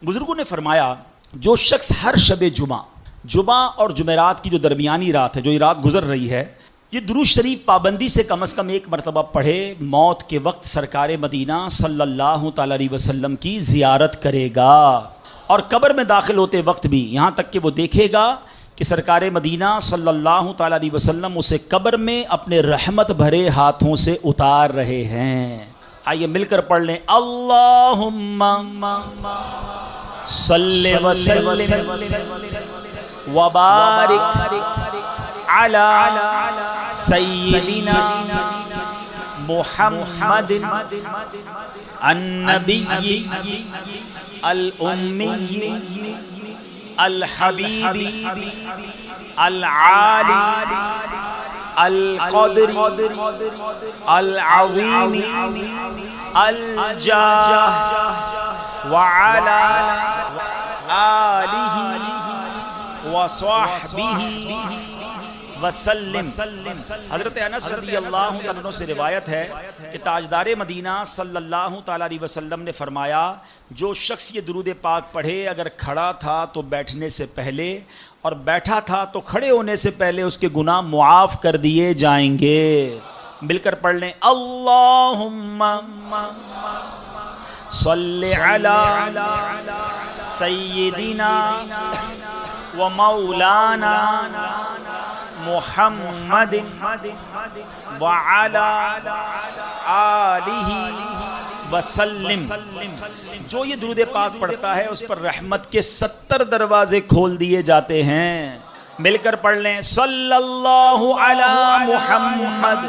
بزرگوں نے فرمایا جو شخص ہر شب جمعہ اور جمعرات کی جو درمیانی رات ہے، جو یہ رات گزر رہی ہے، یہ درود شریف پابندی سے کم از کم ایک مرتبہ پڑھے، موت کے وقت سرکار مدینہ صلی اللہ تعالی علیہ وسلم کی زیارت کرے گا، اور قبر میں داخل ہوتے وقت بھی یہاں تک کہ وہ دیکھے گا کہ سرکار مدینہ صلی اللہ تعالی علیہ وسلم اسے قبر میں اپنے رحمت بھرے ہاتھوں سے اتار رہے ہیں۔ آئیے مل کر پڑھ لیں، اللہم صلی وسلم وبارک علی سیدنا محمد النبی الامی الحبیب العالی القدر العظیم الجاہ وعلی آلہ وصحبہ وسلم۔ حضرت انس رضی اللہ عنہ سے روایت ہے کہ تاجدار مدینہ صلی اللہ تعالی علیہ وسلم نے فرمایا، جو شخص یہ درود پاک پڑھے، اگر کھڑا تھا تو بیٹھنے سے پہلے اور بیٹھا تھا تو کھڑے ہونے سے پہلے اس کے گناہ معاف کر دیے جائیں گے۔ مل کر پڑھ لیں، اللہم صلی علی سیدنا و مولانا محمد وعلی آلہ وسلم۔ جو یہ درود پاک پڑھتا ہے اس پر رحمت کے 70 دروازے کھول دیے جاتے ہیں۔ مل کر پڑھ لیں، صلی اللہ علی محمد۔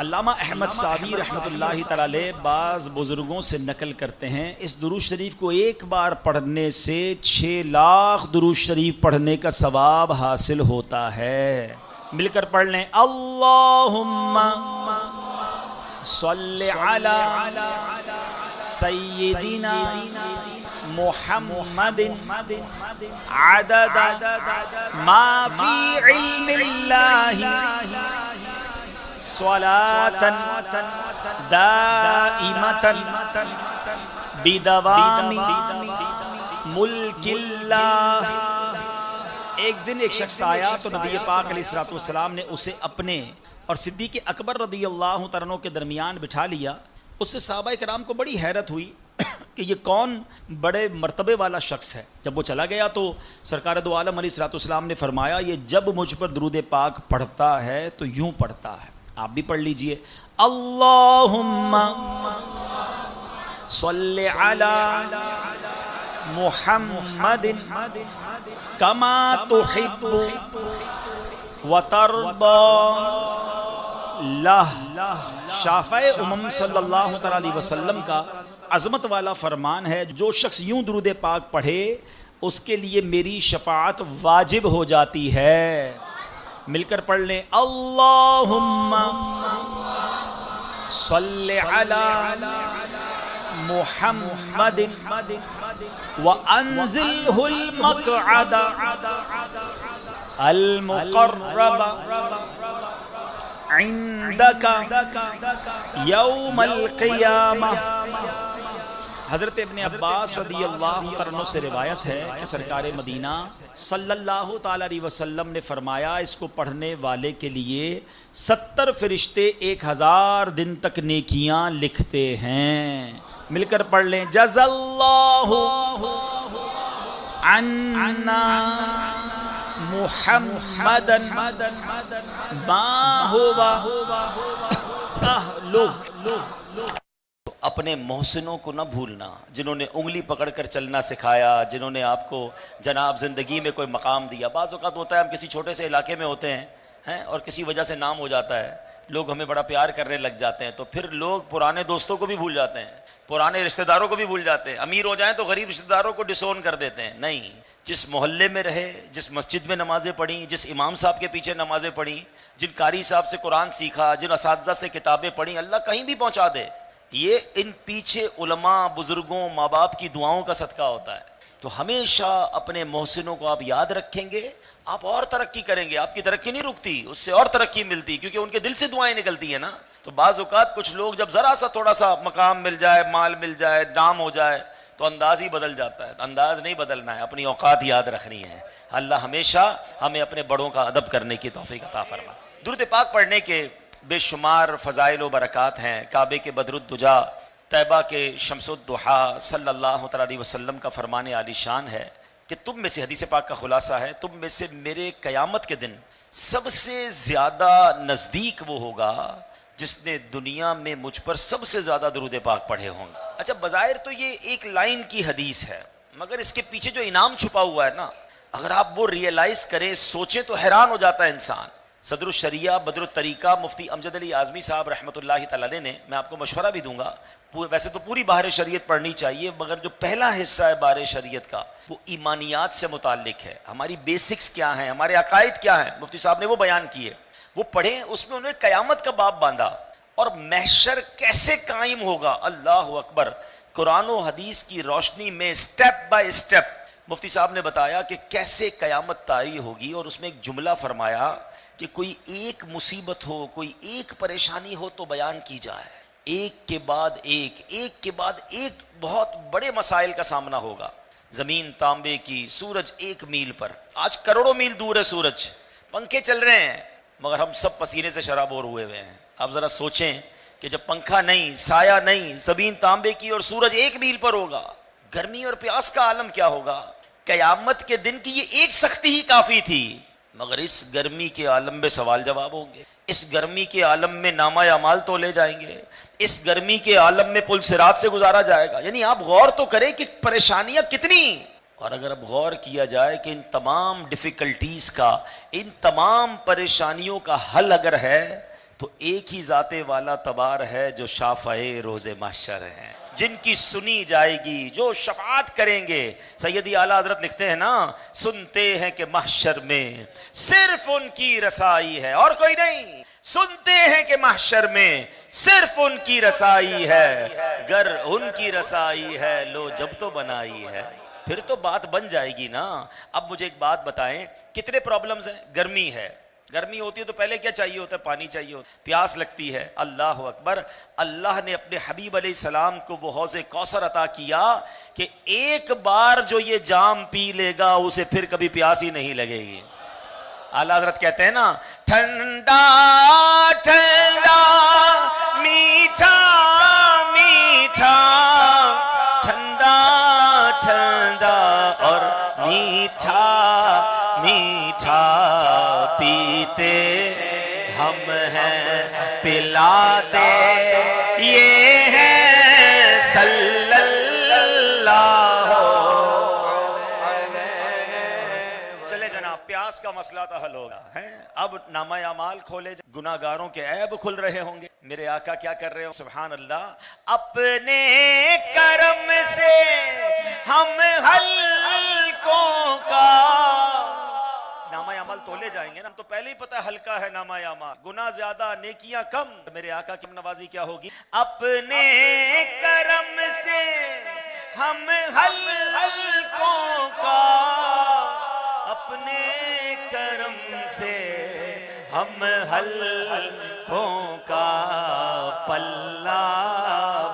علامہ احمد صابی رحمۃ اللہ تعالی علیہ بعض بزرگوں سے نقل کرتے ہیں، اس درود شریف کو ایک بار پڑھنے سے 6 لاکھ درود شریف پڑھنے کا ثواب حاصل ہوتا ہے۔ مل کر پڑھ لیں، اللہم صلی علی سیدنا محمد عدد ما فی علم اللہ صلاة دائمة بدوام ملک اللہ۔ ایک دن ایک شخص آیا تو نبی پاک علیہ الصلوۃ والسلام نے اسے اپنے اور صدیق اکبر رضی اللہ تعالیٰ عنہ کے درمیان بٹھا لیا۔ اس سے صحابہ کرام کو بڑی حیرت ہوئی کہ یہ کون بڑے مرتبے والا شخص ہے۔ جب وہ چلا گیا تو سرکار دو عالم علیہ الصلوۃ والسلام نے فرمایا، یہ جب مجھ پر درود پاک پڑھتا ہے تو یوں پڑھتا ہے، آپ بھی پڑھ لیجئے، اللہم صلی علی محمد کما تحب وترضی لہ۔ شافع امم صلی اللہ تعالی علیہ وسلم کا عظمت والا فرمان ہے، جو شخص یوں درود پاک پڑھے اس کے لیے میری شفاعت واجب ہو جاتی ہے۔ مل کر پڑھ لیں، اللہم صلی علی محمد وانزلہ المقعد المقرب عندک یوم القیامہ۔ حضرت ابن عباس رضی اللہ عنہ سے روایت ہے کہ سرکار مدینہ صلی اللہ تعالی علیہ وسلم نے فرمایا، اس کو پڑھنے والے کے لیے 70 فرشتے 1000 دن تک نیکیاں لکھتے ہیں۔ مل کر پڑھ لیں، جزا اللہ عنا محمدا ما هو اہلہ۔ اپنے محسنوں کو نہ بھولنا، جنہوں نے انگلی پکڑ کر چلنا سکھایا، جنہوں نے آپ کو جناب زندگی میں کوئی مقام دیا۔ بعض اوقات ہوتا ہے ہم کسی چھوٹے سے علاقے میں ہوتے ہیں اور کسی وجہ سے نام ہو جاتا ہے، لوگ ہمیں بڑا پیار کرنے لگ جاتے ہیں، تو پھر لوگ پرانے دوستوں کو بھی بھول جاتے ہیں، پرانے رشتہ داروں کو بھی بھول جاتے ہیں، امیر ہو جائیں تو غریب رشتہ داروں کو ڈسون کر دیتے ہیں۔ نہیں، جس محلے میں رہے، جس مسجد میں نمازیں پڑھیں، جس امام صاحب کے پیچھے نمازیں پڑھیں، جن قاری صاحب سے قرآن سیکھا، جن اساتذہ سے کتابیں پڑھیں، اللہ کہیں بھی پہنچا دے۔ یہ ان پیچھے علماء، بزرگوں، ماں باپ کی دعاؤں کا صدقہ ہوتا ہے۔ تو ہمیشہ اپنے محسنوں کو آپ یاد رکھیں گے، آپ اور ترقی کریں گے، آپ کی ترقی نہیں رکتی، اس سے اور ترقی ملتی، کیونکہ ان کے دل سے دعائیں نکلتی ہیں نا۔ تو بعض اوقات کچھ لوگ جب ذرا سا تھوڑا سا مقام مل جائے، مال مل جائے، نام ہو جائے تو انداز ہی بدل جاتا ہے. انداز نہیں بدلنا ہے، اپنی اوقات یاد رکھنی ہے. اللہ ہمیشہ ہمیں اپنے بڑوں کا ادب کرنے کی توفیق عطا فرما. درود پاک پڑھنے کے بے شمار فضائل و برکات ہیں. کعبے کے بدر الدجا، طیبہ کے شمس الضحیٰ صلی اللہ تعالی علیہ وسلم کا فرمان عالی شان ہے کہ تم میں سے، حدیث پاک کا خلاصہ ہے، تم میں سے میرے قیامت کے دن سب سے زیادہ نزدیک وہ ہوگا جس نے دنیا میں مجھ پر سب سے زیادہ درود پاک پڑھے ہوں گے. اچھا، بظاہر تو یہ ایک لائن کی حدیث ہے، مگر اس کے پیچھے جو انعام چھپا ہوا ہے نا، اگر آپ وہ ریئلائز کریں، سوچیں تو حیران ہو جاتا ہے انسان. صدر الشریعہ بدر الطریقہ مفتی امجد علی اعظمی صاحب رحمۃ اللہ تعالی علیہ نے، میں آپ کو مشورہ بھی دوں گا، ویسے تو پوری بحر شریعت پڑھنی چاہیے، مگر جو پہلا حصہ ہے بحر شریعت کا وہ ایمانیات سے متعلق ہے. ہماری بیسکس کیا ہیں، ہمارے عقائد کیا ہیں، مفتی صاحب نے وہ بیان کیے، وہ پڑھیں. اس میں انہوں نے قیامت کا باب باندھا اور محشر کیسے قائم ہوگا. اللہ اکبر. قرآن و حدیث کی روشنی میں سٹیپ بائی سٹیپ مفتی صاحب نے بتایا کہ کیسے قیامت طاری ہوگی. اور اس میں ایک جملہ فرمایا کہ کوئی ایک مصیبت ہو، کوئی ایک پریشانی ہو تو بیان کی جائے. ایک کے بعد ایک، ایک کے بعد ایک بہت بڑے مسائل کا سامنا ہوگا. زمین تانبے کی، سورج 1 میل پر، آج کروڑوں میل دور ہے سورج، پنکھے چل رہے ہیں مگر ہم سب پسینے سے شرابور ہوئے ہوئے ہیں. آپ ذرا سوچیں کہ جب پنکھا نہیں، سایہ نہیں، زمین تانبے کی اور سورج 1 میل پر ہوگا، گرمی اور پیاس کا عالم کیا ہوگا. قیامت کے دن کی یہ ایک سختی ہی کافی تھی، مگر اس گرمی کے عالم میں سوال جواب ہوں گے. اس گرمی کے عالم میں نامہ اعمال تو لے جائیں گے. اس گرمی کے عالم میں پل صراط سے گزارا جائے گا. یعنی آپ غور تو کریں کہ پریشانیاں کتنی. اور اگر اب غور کیا جائے کہ ان تمام ڈیفیکلٹیز کا، ان تمام پریشانیوں کا حل اگر ہے تو ایک ہی ذات والا تبار ہے جو شافع روز محشر ہے، جن کی سنی جائے گی، جو شفاعت کریں گے. سیدی اعلیٰ حضرت لکھتے ہیں نا، سنتے ہیں کہ محشر میں صرف ان کی رسائی ہے اور کوئی نہیں. سنتے ہیں کہ محشر میں صرف ان کی رسائی ہے، گر ان کی رسائی ہے لو جب تو بنائی ہے. پھر تو بات بن جائے گی نا. اب مجھے ایک بات بتائیں، کتنے پرابلمز ہیں. گرمی ہے، گرمی ہوتی ہے تو پہلے کیا چاہیے ہوتا ہے؟ پانی چاہیے ہوتا ہے. پیاس لگتی ہے. اللہ اکبر. اللہ نے اپنے حبیب علیہ السلام کو وہ حوض کوثر عطا کیا کہ ایک بار جو یہ جام پی لے گا اسے پھر کبھی پیاس ہی نہیں لگے گی. اعلیٰ حضرت کہتے ہیں نا، ٹھنڈا ٹھنڈا میٹھا میٹھا، ٹھنڈا ٹھنڈا اور میٹھا میٹھا پیتے ہم ہیں، پلاتے یہ ہے صلی اللہ. چلے جناب، پیاس کا مسئلہ تو حل ہوگا ہے. اب نامہ اعمال کھولے، گناہ گاروں کے عیب کھل رہے ہوں گے. میرے آقا کیا کر رہے ہوں؟ سبحان اللہ. اپنے کرم سے ہم ہلکوں کا، نامہ اعمال تولے جائیں گے نا. تو پہلے ہی پتہ ہے ہلکا ہے نامہ اعمال، گناہ زیادہ نیکیاں کم. میرے آقا کی نوازی کیا ہوگی؟ اپنے کرم سے ہم ہلکوں کا، اپنے کرم سے ہم ہلکوں کا پلہ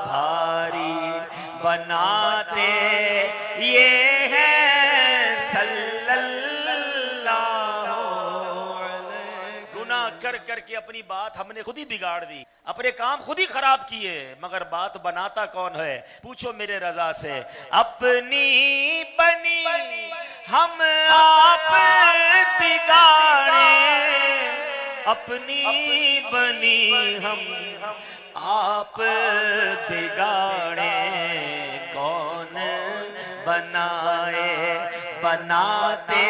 بھاری بناتے یہ ہے صلی اللہ. گناہ کر کر کے اپنی بات ہم نے خود ہی بگاڑ دی، اپنے کام خود ہی خراب کیے، مگر بات بناتا کون ہے؟ پوچھو میرے رضا سے. اپنی بنی ہم آپ بگاڑے، اپنی بنی ہم آپ بگاڑے، کون بنائے بناتے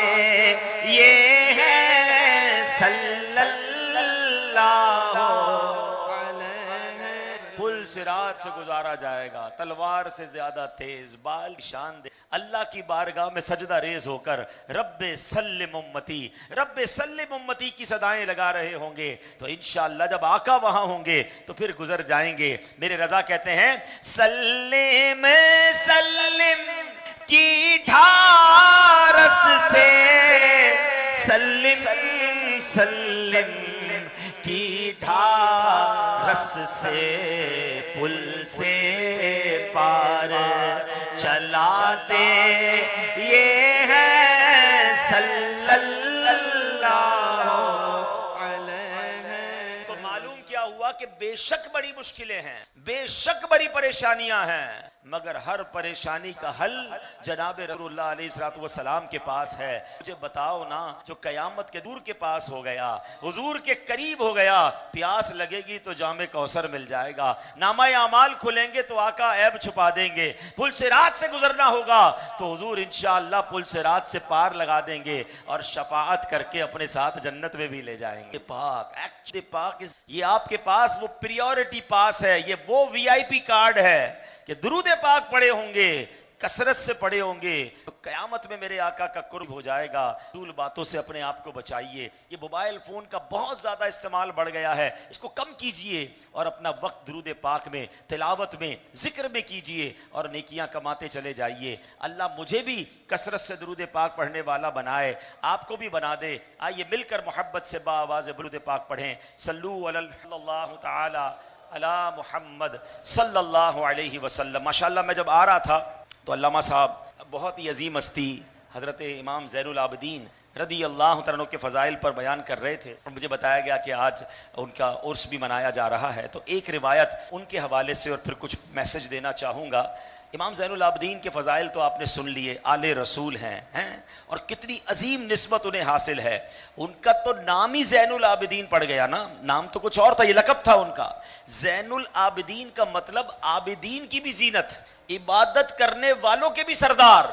یہ ہے صلی اللہ. پل صراط سے گزارا جائے گا، تلوار سے زیادہ تیز، بال شان دے. اللہ کی بارگاہ میں سجدہ ریز ہو کر رب سلم امتی، رب سلم امتی کی صدائیں لگا رہے ہوں گے. تو انشاءاللہ جب آقا وہاں ہوں گے تو پھر گزر جائیں گے. میرے رضا کہتے ہیں، سلم سلم کی ڈھارس سے، سلم سلم کی ڈھارس پیاس سے پل سے پار چلاتے یہ ہے صلی اللہ علیہ۔ تو معلوم کیا ہوا کہ بے شک بڑی مشکلیں ہیں، بے شک بڑی پریشانیاں ہیں، مگر ہر پریشانی کا حل جناب رسول اللہ علیہ السلام کے پاس ہے۔ مجھے بتاؤ نا، جو قیامت کے دور کے پاس ہو گیا، حضور کے قریب ہو گیا، پیاس لگے گی تو جام کوثر مل جائے گا، نامہ اعمال کھلیں گے تو آقا عیب چھپا دیں گے، پل صراط سے گزرنا ہوگا تو حضور انشاءاللہ پل صراط سے پار لگا دیں گے اور شفاعت کر کے اپنے ساتھ جنت میں بھی لے جائیں گے۔ پاک ایکچولی پاک یہ آپ کے پاس وہ پریورٹی پاس ہے، یہ وہ وی آئی پی کارڈ ہے کہ درود پاک پڑے ہوں گے، کثرت سے پڑے ہوں گے تو قیامت میں میرے آقا کا قرب ہو جائے گا۔ فضول باتوں سے اپنے آپ کو بچائیے۔ یہ موبائل فون کا بہت زیادہ استعمال بڑھ گیا ہے، اس کو کم کیجئے اور اپنا وقت درود پاک میں، تلاوت میں، ذکر میں کیجئے اور نیکیاں کماتے چلے جائیے۔ اللہ مجھے بھی کثرت سے درود پاک پڑھنے والا بنائے، آپ کو بھی بنا دے۔ آئیے مل کر محبت سے با آواز درود پاک پڑھیں۔ صلو علی اللہ تعالی علی محمد صلی اللہ علیہ وسلم۔ ماشاءاللہ میں جب آ رہا تھا تو علامہ صاحب بہت ہی عظیم ہستی حضرت امام زین العابدین رضی اللہ عنہ کے فضائل پر بیان کر رہے تھے اور مجھے بتایا گیا کہ آج ان کا عرس بھی منایا جا رہا ہے، تو ایک روایت ان کے حوالے سے اور پھر کچھ میسج دینا چاہوں گا۔ امام زین العابدین کے فضائل تو آپ نے سن لیے، آل رسول ہیں اور کتنی عظیم نسبت انہیں حاصل ہے۔ ان کا تو نام ہی زین العابدین پڑ گیا نا، نام تو کچھ اور تھا، یہ لقب تھا ان کا۔ زین العابدین کا مطلب عابدین کی بھی زینت، عبادت کرنے والوں کے بھی سردار،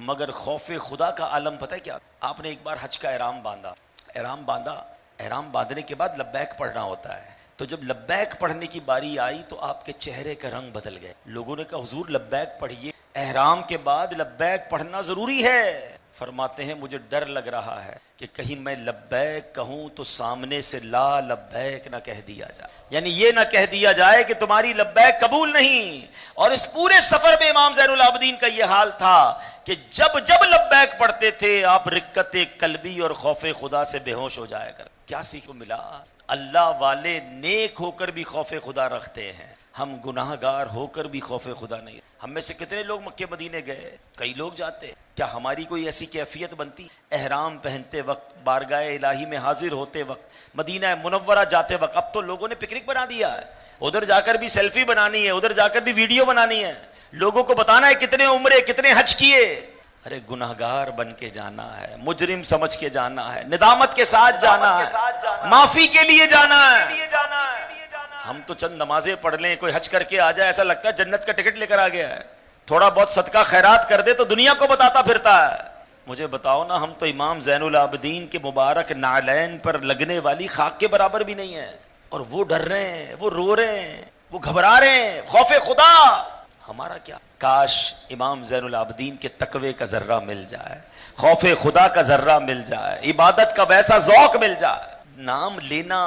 مگر خوف خدا کا عالم پتہ ہے کیا؟ آپ نے ایک بار حج کا احرام باندھا، احرام باندھنے کے بعد لبیک پڑھنا ہوتا ہے، تو جب لبیک پڑھنے کی باری آئی تو آپ کے چہرے کا رنگ بدل گئے۔ لوگوں نے کہا حضور لبیک پڑھیے، احرام کے بعد لبیک پڑھنا ضروری ہے۔ فرماتے ہیں مجھے ڈر لگ رہا ہے کہ کہیں میں لبیک کہوں تو سامنے سے لا لبیک نہ کہہ دیا جائے، یعنی یہ نہ کہہ دیا جائے کہ تمہاری لبیک قبول نہیں۔ اور اس پورے سفر میں امام زین العابدین کا یہ حال تھا کہ جب جب لبیک پڑھتے تھے آپ رقت قلبی اور خوف خدا سے بے ہوش ہو جایا کر۔ کیا سیکھ کو ملا؟ اللہ والے نیک ہو کر بھی خوف خدا رکھتے ہیں، ہم گناہ گار ہو کر بھی خوف خدا نہیں۔ ہم میں سے کتنے لوگ مکے مدینے گئے، کئی لوگ جاتے، کیا ہماری کوئی ایسی کیفیت بنتی؟ احرام پہنتے وقت، بارگاہ الہی میں حاضر ہوتے وقت، مدینہ منورہ جاتے وقت، اب تو لوگوں نے پکنک بنا دیا ہے، ادھر جا کر بھی سیلفی بنانی ہے، ادھر جا کر بھی ویڈیو بنانی ہے، لوگوں کو بتانا ہے کتنے عمرے کتنے حج کیے۔ ارے گناہگار بن کے جانا ہے، مجرم سمجھ کے جانا ہے، ندامت کے ساتھ جانا ہے، معافی کے لیے جانا ہے۔ ہم تو چند نمازیں پڑھ لیں، کوئی حج کر کے آ جائے ایسا لگتا ہے جنت کا ٹکٹ لے کر آ گیا ہے، تھوڑا بہت صدقہ خیرات کر دے تو دنیا کو بتاتا پھرتا ہے۔ مجھے بتاؤ نا، ہم تو امام زین العابدین کے مبارک نعلین پر لگنے والی خاک کے برابر بھی نہیں ہے، اور وہ ڈر رہے ہیں، وہ رو رہے ہیں، وہ گھبرا رہے ہیں، خوف خدا۔ ہمارا کیا؟ کاش امام زین العابدین کے تقوی کا ذرہ مل جائے، خوف خدا کا ذرہ مل جائے، عبادت کا ویسا ذوق مل جائے۔ نام لینا،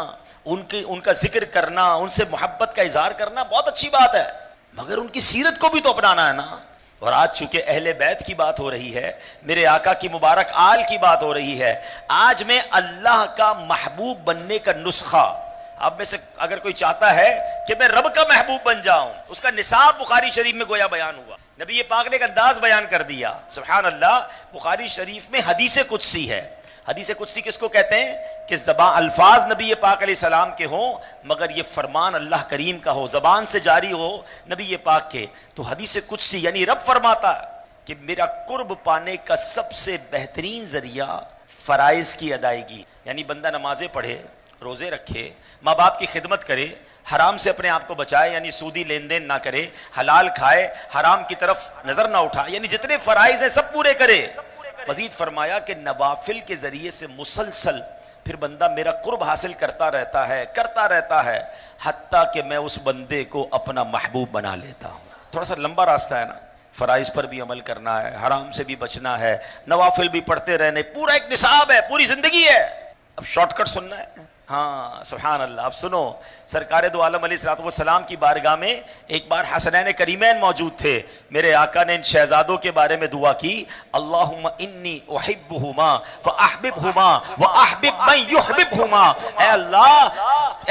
ان کا ذکر کرنا، ان سے محبت کا اظہار کرنا بہت اچھی بات ہے، مگر ان کی سیرت کو بھی تو اپنانا ہے نا۔ اور آج چونکہ اہل بیت کی بات ہو رہی ہے، میرے آقا کی مبارک آل کی بات ہو رہی ہے، آج میں اللہ کا محبوب بننے کا نسخہ، اب میں سے اگر کوئی چاہتا ہے کہ میں رب کا محبوب بن جاؤں، اس کا نصاب بخاری شریف میں گویا بیان ہوا، نبی پاک نے ایک انداز بیان کر دیا۔ سبحان اللہ، بخاری شریف میں حدیث قدسی ہے۔ حدیث قدسی کس کو کہتے ہیں؟ کہ زبان الفاظ نبی پاک علیہ السلام کے ہوں مگر یہ فرمان اللہ کریم کا ہو، زبان سے جاری ہو نبی پاک کے، تو حدیث قدسی یعنی رب فرماتا ہے کہ میرا قرب پانے کا سب سے بہترین ذریعہ فرائض کی ادائیگی، یعنی بندہ نمازیں پڑھے، روزے رکھے، ماں باپ کی خدمت کرے، حرام سے اپنے آپ کو بچائے یعنی سودی لین دین نہ کرے، حلال کھائے، حرام کی طرف نظر نہ اٹھائے، یعنی جتنے فرائض ہیں سب پورے کرے۔ مزید فرمایا کہ نوافل کے ذریعے سے مسلسل پھر بندہ میرا قرب حاصل کرتا رہتا ہے حتیٰ کہ میں اس بندے کو اپنا محبوب بنا لیتا ہوں۔ تھوڑا سا لمبا راستہ ہے نا، فرائض پر بھی عمل کرنا ہے، حرام سے بھی بچنا ہے، نوافل بھی پڑھتے رہنے، پورا ایک نصاب ہے، پوری زندگی ہے۔ اب شارٹ کٹ سننا ہے، ہاں سبحان اللہ. اب سنو, سرکار دو عالم علیہ الصلوۃ والسلام کی بارگاہ میں ایک بار حسنین کریمین موجود تھے. میرے آقا نے ان شہزادوں کے بارے میں دعا کی, اللہم انی احبہما فاحببہما واحبب من یحببہما. اے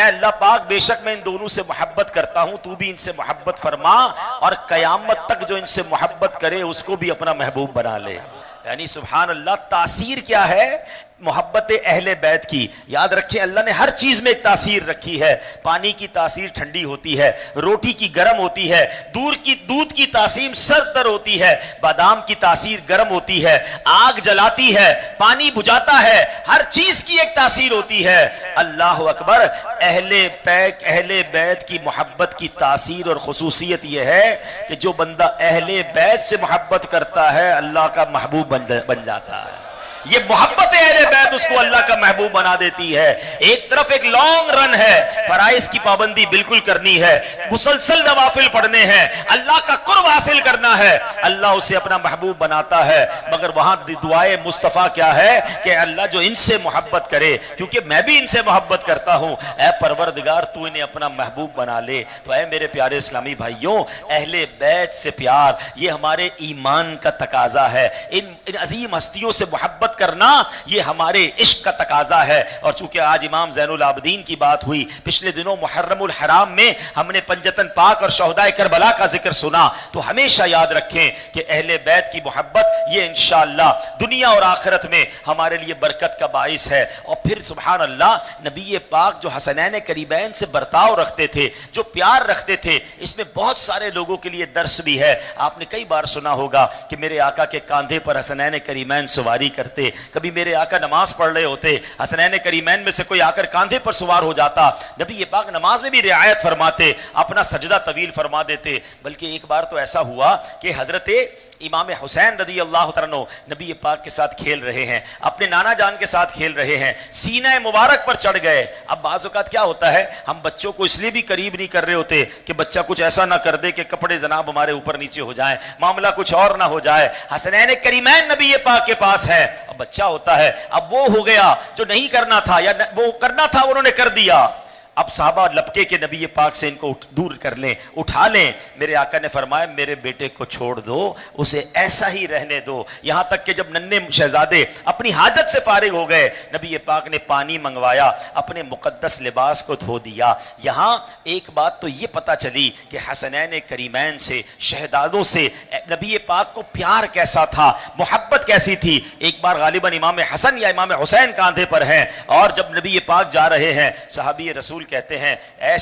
اللہ پاک, بے شک میں ان دونوں سے محبت کرتا ہوں, تو بھی ان سے محبت فرما, اور قیامت تک جو ان سے محبت کرے اس کو بھی اپنا محبوب بنا لے. یعنی سبحان اللہ, تاثیر کیا ہے محبت اہل بیت کی. یاد رکھیں اللہ نے ہر چیز میں ایک تاثیر رکھی ہے. پانی کی تاثیر ٹھنڈی ہوتی ہے, روٹی کی گرم ہوتی ہے, دودھ کی تاثیر سرد ہوتی ہے, بادام کی تاثیر گرم ہوتی ہے, آگ جلاتی ہے, پانی بجھاتا ہے, ہر چیز کی ایک تاثیر ہوتی ہے. اللہ اکبر. اہل بیت کی محبت کی تاثیر اور خصوصیت یہ ہے کہ جو بندہ اہل بیت سے محبت کرتا ہے اللہ کا محبوب بن جاتا ہے. یہ محبت اہل بیت اس کو اللہ کا محبوب بنا دیتی ہے. ایک طرف ایک لانگ رن ہے, فرائض کی پابندی بالکل کرنی ہے, مسلسل نوافل پڑھنے ہیں, اللہ کا قرب حاصل کرنا ہے, اللہ اسے اپنا محبوب بناتا ہے. مگر وہاں دعائے مصطفیٰ کیا ہے کہ اللہ جو ان سے محبت کرے, کیونکہ میں بھی ان سے محبت کرتا ہوں, اے پروردگار تو انہیں اپنا محبوب بنا لے. تو اے میرے پیارے اسلامی بھائیوں, اہل بیت سے پیار یہ ہمارے ایمان کا تقاضا ہے. ان عظیم ہستیوں سے محبت کرنا یہ ہمارے عشق کا تقاضا ہے. اور چونکہ آج امام زین العابدین کی بات ہوئی, پچھلے دنوں محرم الحرام میں ہم نے پنجتن پاک اور شہدائے کربلا کا ذکر سنا, تو ہمیشہ یاد رکھیں کہ اہل بیت کی محبت یہ انشاءاللہ دنیا اور آخرت میں ہمارے لیے برکت کا باعث ہے. اور پھر سبحان اللہ, نبی پاک جو حسنین کریمین سے برتاؤ رکھتے تھے, جو پیار رکھتے تھے, اس میں بہت سارے لوگوں کے لیے درس بھی ہے. آپ نے کئی بار سنا ہوگا کہ میرے آقا کے کاندھے پر حسنین کریمین سواری کرتے. کبھی میرے آقا نماز پڑھ رہے ہوتے, حسنین کریمین میں سے کوئی آ کر کاندھے پر سوار ہو جاتا, نبی یہ پاک نماز میں بھی رعایت فرماتے, اپنا سجدہ طویل فرما دیتے. بلکہ ایک بار تو ایسا ہوا کہ حضرت امام حسین رضی اللہ عنہ نبی پاک کے ساتھ کھیل رہے ہیں, اپنے نانا جان کے ساتھ کھیل رہے ہیں, سینہ مبارک پر چڑھ گئے. اب بعض اوقات کیا ہوتا ہے, ہم بچوں کو اس لیے بھی قریب نہیں کر رہے ہوتے کہ بچہ کچھ ایسا نہ کر دے کہ کپڑے جناب ہمارے اوپر نیچے ہو جائیں, معاملہ کچھ اور نہ ہو جائے. حسنین کریمین نبی پاک کے پاس ہے, اب بچہ ہوتا ہے, اب وہ ہو گیا جو نہیں کرنا تھا, یا وہ کرنا تھا انہوں نے کر دیا. اب صحابہ لپکے کے نبی پاک سے ان کو دور کر لیں, اٹھا لیں. میرے آقا نے فرمایا میرے بیٹے کو چھوڑ دو, اسے ایسا ہی رہنے دو. یہاں تک کہ جب ننھے شہزادے اپنی حاجت سے فارغ ہو گئے, نبی پاک نے پانی منگوایا, اپنے مقدس لباس کو دھو دیا. یہاں ایک بات تو یہ پتہ چلی کہ حسنین کریمین سے, شہزادوں سے نبی پاک کو پیار کیسا تھا, محبت کیسی تھی. ایک بار غالباً امام حسن یا امام حسین کاندھے پر ہیں, اور جب نبی پاک جا رہے ہیں, صحابی رسول کہتے ہیں اے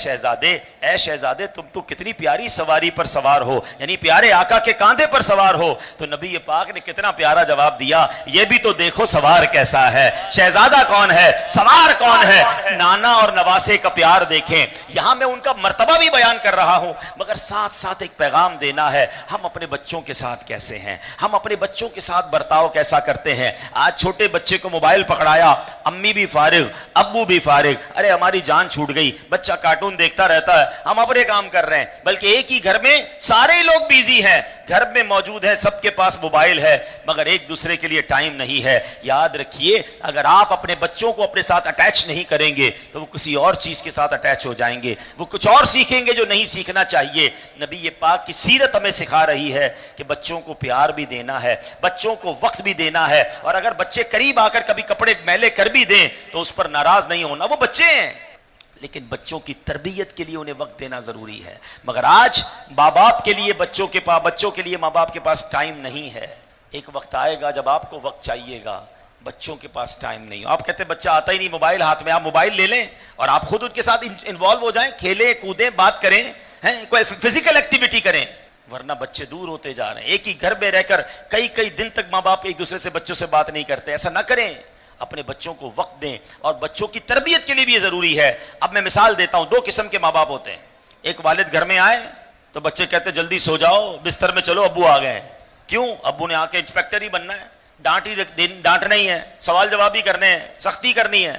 شہزادے تم تو کتنی پیاری سواری پر سوار ہو, یعنی پیارے آقا کے کاندھے پر سوار ہو. تو نبی پاک نے کتنا پیارا جواب دیا, یہ بھی تو دیکھو سوار کیسا ہے, شہزادہ کون ہے, سوار کون ہے. نانا اور نواسے کا پیار دیکھیں. یہاں میں ان کا مرتبہ بھی بیان کر رہا ہوں, مگر ساتھ ساتھ ایک پیغام دینا ہے, ہم اپنے بچوں کے ساتھ کیسے ہیں, ہم اپنے بچوں کے ساتھ برتاؤ کیسا کرتے ہیں. آج چھوٹے بچے کو موبائل پکڑایا, امی بھی فارغ, ابو بھی فارغ, ارے ہماری جان چھوٹ گئی, بچہ کارٹون دیکھتا رہتا ہے, ہم اپنے کام کر رہے ہیں. بلکہ ایک ہی گھر میں سارے لوگ بیزی ہیں, گھر میں موجود ہیں, سب کے پاس موبائل ہے, مگر ایک دوسرے کے لیے ٹائم نہیں ہے. یاد رکھیے اگر آپ اپنے بچوں کو اپنے ساتھ اٹیچ نہیں کریں گے تو وہ کسی اور چیز کے ساتھ اٹیچ ہو جائیں گے, وہ کچھ اور سیکھیں گے جو نہیں سیکھنا چاہیے. نبی پاک کی سیرت ہمیں سکھا رہی ہے کہ بچوں کو پیار بھی دینا ہے, بچوں کو وقت بھی دینا ہے, اور اگر بچے قریب آ کر کبھی کپڑے میلے کر بھی دیں تو اس پر ناراض نہیں ہونا, وہ بچے ہیں, لیکن بچوں کی تربیت کے لیے انہیں وقت دینا ضروری ہے. مگر آج ماں باپ کے لیے بچوں کے لیے ماں باپ کے پاس ٹائم نہیں ہے. ایک وقت آئے گا جب آپ کو وقت چاہیے گا, بچوں کے پاس ٹائم نہیں. آپ کہتے ہیں بچہ آتا ہی نہیں موبائل ہاتھ میں, آپ موبائل لے لیں اور آپ خود ان کے ساتھ انوالو ہو جائیں, کھیلیں کودیں, بات کریں, کوئی فزیکل ایکٹیویٹی کریں, ورنہ بچے دور ہوتے جا رہے ہیں. ایک ہی گھر میں رہ کر کئی دن تک ماں باپ ایک دوسرے سے بچوں سے بات نہیں کرتے. ایسا نہ کریں, اپنے بچوں کو وقت دیں, اور بچوں کی تربیت کے لیے بھی یہ ضروری ہے. اب میں مثال دیتا ہوں, دو قسم کے ماں باپ ہوتے ہیں. ایک والد گھر میں آئے تو بچے کہتے جلدی سو جاؤ, بستر میں چلو, ابو آ گئے. کیوں؟ ابو نے آ کے انسپیکٹر ہی بننا ہے, ڈانٹنا ہی ہے, سوال جواب ہی کرنے ہیں, سختی کرنی ہے.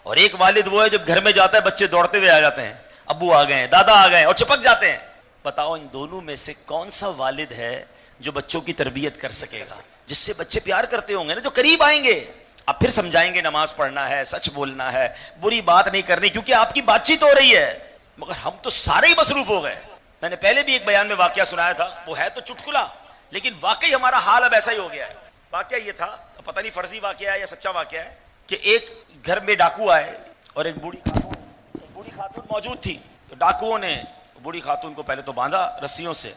اور ایک والد وہ ہے جب گھر میں جاتا ہے بچے دوڑتے ہوئے آ جاتے ہیں, ابو آ گئے, دادا آ گئے, اور چپک جاتے ہیں. بتاؤ ان دونوں میں سے کون سا والد ہے جو بچوں کی تربیت کر سکے گا, جس سے بچے پیار کرتے ہوں گے نا, جو قریب آئیں گے. اب پھر سمجھائیں گے نماز پڑھنا ہے، سچ بولنا ہے، بری بات نہیں کرنی، کیونکہ آپ کی بات چیت ہو رہی ہے، مگر ہم تو سارے ہی مصروف ہو گئے. میں نے پہلے بھی ایک بیان میں واقعہ سنایا تھا، وہ ہے تو چٹکلا لیکن واقعی ہمارا حال اب ایسا ہی ہو گیا ہے. واقعہ یہ تھا، پتہ نہیں فرضی واقعہ ہے یا سچا واقعہ ہے، کہ ایک گھر میں ڈاکو آئے اور ایک بوڑھی خاتون موجود تھی. تو ڈاکوؤں نے بوڑھی خاتون کو پہلے تو باندھا رسیوں سے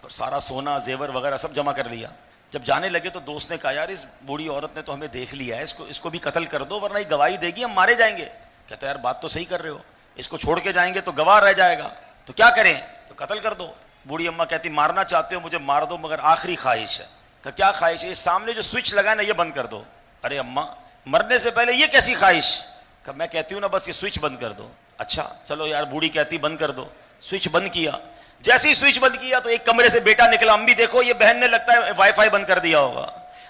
اور سارا سونا زیور وغیرہ سب جمع کر لیا. جب جانے لگے تو دوست نے کہا یار اس بوڑھی عورت نے تو ہمیں دیکھ لیا ہے، اس کو بھی قتل کر دو ورنہ یہ گواہی دے گی، ہم مارے جائیں گے. کہتا ہے یار بات تو صحیح کر رہے ہو، اس کو چھوڑ کے جائیں گے تو گواہ رہ جائے گا، تو کیا کریں؟ تو قتل کر دو. بوڑھی اماں کہتی مارنا چاہتے ہو مجھے مار دو مگر آخری خواہش ہے. کہ کیا خواہش ہے؟ سامنے جو سوئچ لگا ہے نا یہ بند کر دو. ارے اماں مرنے سے پہلے یہ کیسی خواہش؟ کہ میں کہتی ہوں نا بس یہ سوئچ بند کر دو. اچھا چلو یار بوڑھی کہتی بند کر دو. سوئچ بند کیا، جیسے ہی سوئچ بند کیا تو ایک کمرے سے بیٹا نکلا. امی دیکھو یہ بہن نے لگتا ہے وائی فائی بند کر دیا ہوگا.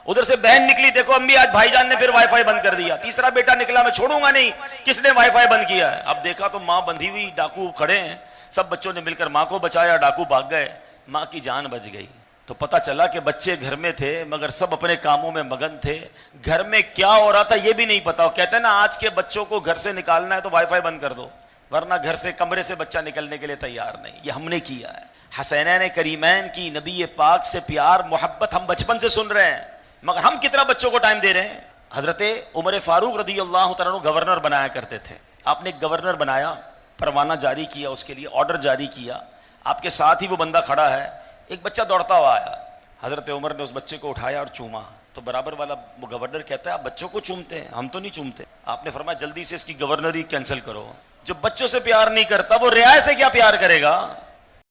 ادھر سے بہن نکلی، دیکھو امی آج بھائی جان نے پھر وائی فائی بند کر دیا. تیسرا بیٹا نکلا، میں چھوڑوں گا نہیں، کس نے وائی فائی بند کیا ہے؟ اب دیکھا تو ماں بندھی ہوئی، ڈاکو کھڑے ہیں، سب بچوں نے مل کر ماں کو بچایا، ڈاکو بھاگ گئے، ماں کی جان بچ گئی. تو پتہ چلا کہ بچے گھر میں تھے مگر سب اپنے کاموں میں مگن تھے، گھر میں کیا ہو رہا تھا یہ بھی نہیں پتا. کہتے ہیں نا آج کے بچوں کو گھر سے نکالنا ہے تو وائی فائی بند کر دو، ورنہ گھر سے کمرے سے بچہ نکلنے کے لیے تیار نہیں. یہ ہم نے کیا ہے. حسینین کریمین کی نبی پاک سے پیار محبت ہم بچپن سے سن رہے ہیں، مگر ہم کتنا بچوں کو ٹائم دے رہے ہیں. حضرت عمر فاروق رضی اللہ تعالیٰ عنہ گورنر بنایا کرتے تھے. آپ نے ایک گورنر بنایا، پروانہ جاری کیا، اس کے لیے آرڈر جاری کیا، آپ کے ساتھ ہی وہ بندہ کھڑا ہے. ایک بچہ دوڑتا ہوا آیا، حضرت عمر نے اس بچے کو اٹھایا اور چوما. تو برابر والا وہ گورنر کہتا ہے آپ بچوں کو چومتے ہیں، ہم تو نہیں چومتے. آپ نے فرمایا جلدی سے اس کی گورنری کینسل کرو. جو بچوں سے پیار نہیں کرتا وہ رعایا سے کیا پیار کرے گا؟